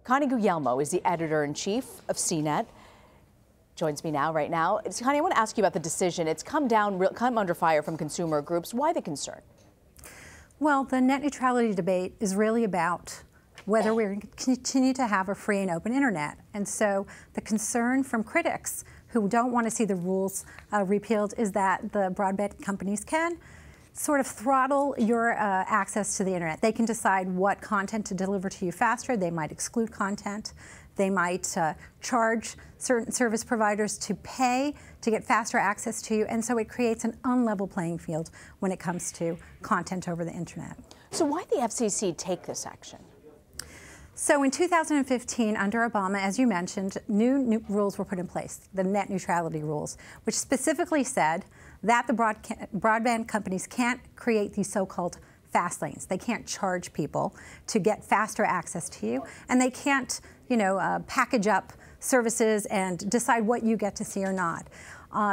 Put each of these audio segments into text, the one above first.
Connie Guglielmo is the editor-in-chief of CNET. Joins me right now. Connie, I want to ask you about the decision. It's come under fire from consumer groups. Why the concern? Well, the net neutrality debate is really about whether we're going to continue to have a free and open internet. And so the concern from critics who don't want to see the rules repealed is that the broadband companies can sort of throttle your access to the internet. They can decide what content to deliver to you faster. They might exclude content. They might charge certain service providers to pay to get faster access to you. And so it creates an unlevel playing field when it comes to content over the internet. So why did the FCC take this action? So in 2015, under Obama, as you mentioned, new rules were put in place, the net neutrality rules, which specifically said that the broadband companies can't create these so-called fast lanes. They can't charge people to get faster access to you, and they can't, package up services and decide what you get to see or not.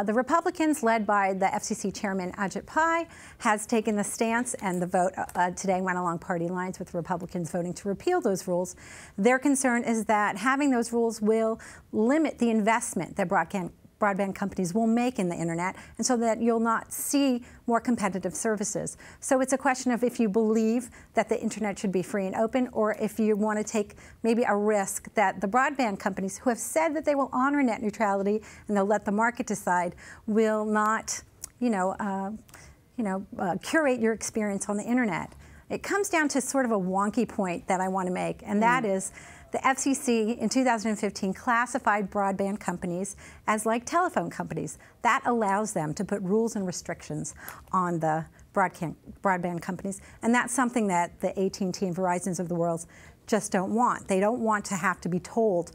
The Republicans, led by the FCC chairman Ajit Pai, has taken the stance, and the vote today went along party lines with Republicans voting to repeal those rules. Their concern is that having those rules will limit the investment that broadband companies will make in the internet, and so that you'll not see more competitive services. So it's a question of if you believe that the internet should be free and open, or if you want to take maybe a risk that the broadband companies, who have said that they will honor net neutrality and they'll let the market decide, will not, curate your experience on the internet. It comes down to sort of a wonky point that I want to make, and that is the FCC in 2015 classified broadband companies as like telephone companies. That allows them to put rules and restrictions on the broadband companies, and that's something that the AT&T and Verizons of the world just don't want. They don't want to have to be told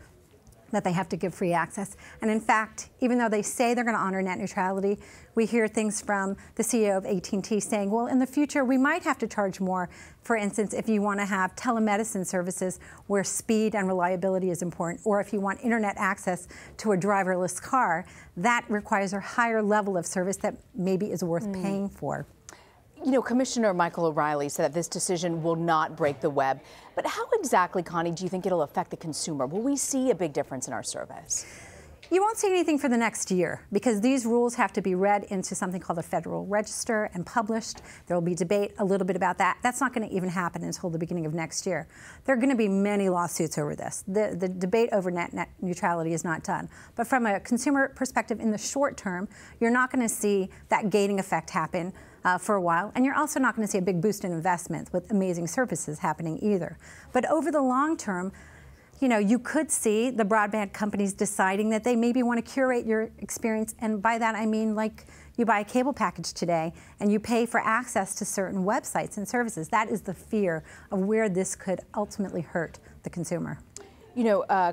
that they have to give free access. And in fact, even though they say they're going to honor net neutrality, we hear things from the CEO of AT&T saying, well, in the future, we might have to charge more. For instance, if you want to have telemedicine services where speed and reliability is important, or if you want internet access to a driverless car, that requires a higher level of service that maybe is worth paying for. Commissioner Michael O'Reilly said that this decision will not break the web. But how exactly, Connie, do you think it'll affect the consumer? Will we see a big difference in our service? You won't see anything for the next year, because these rules have to be read into something called the Federal Register and published. There will be debate a little bit about that. That's not going to even happen until the beginning of next year. There are going to be many lawsuits over this. The debate over net neutrality is not done. But from a consumer perspective, in the short term, you're not going to see that gating effect happen for a while, and you're also not going to see a big boost in investment with amazing services happening either. But over the long term, you could see the broadband companies deciding that they maybe want to curate your experience, and by that I mean like you buy a cable package today and you pay for access to certain websites and services. That is the fear of where this could ultimately hurt the consumer.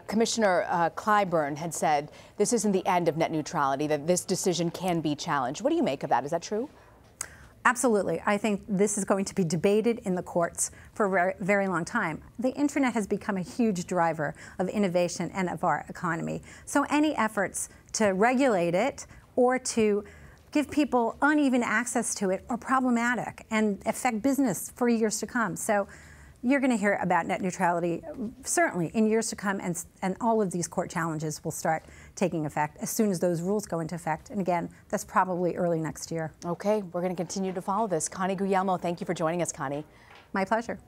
Commissioner Clyburn had said this isn't the end of net neutrality, that this decision can be challenged. What do you make of that? Is that true? Absolutely. I think this is going to be debated in the courts for a very, very long time. The internet has become a huge driver of innovation and of our economy. So any efforts to regulate it or to give people uneven access to it are problematic and affect business for years to come. So you're going to hear about net neutrality certainly in years to come, and all of these court challenges will start taking effect as soon as those rules go into effect. And again, that's probably early next year. Okay, we're going to continue to follow this. Connie Guglielmo, thank you for joining us, Connie. My pleasure.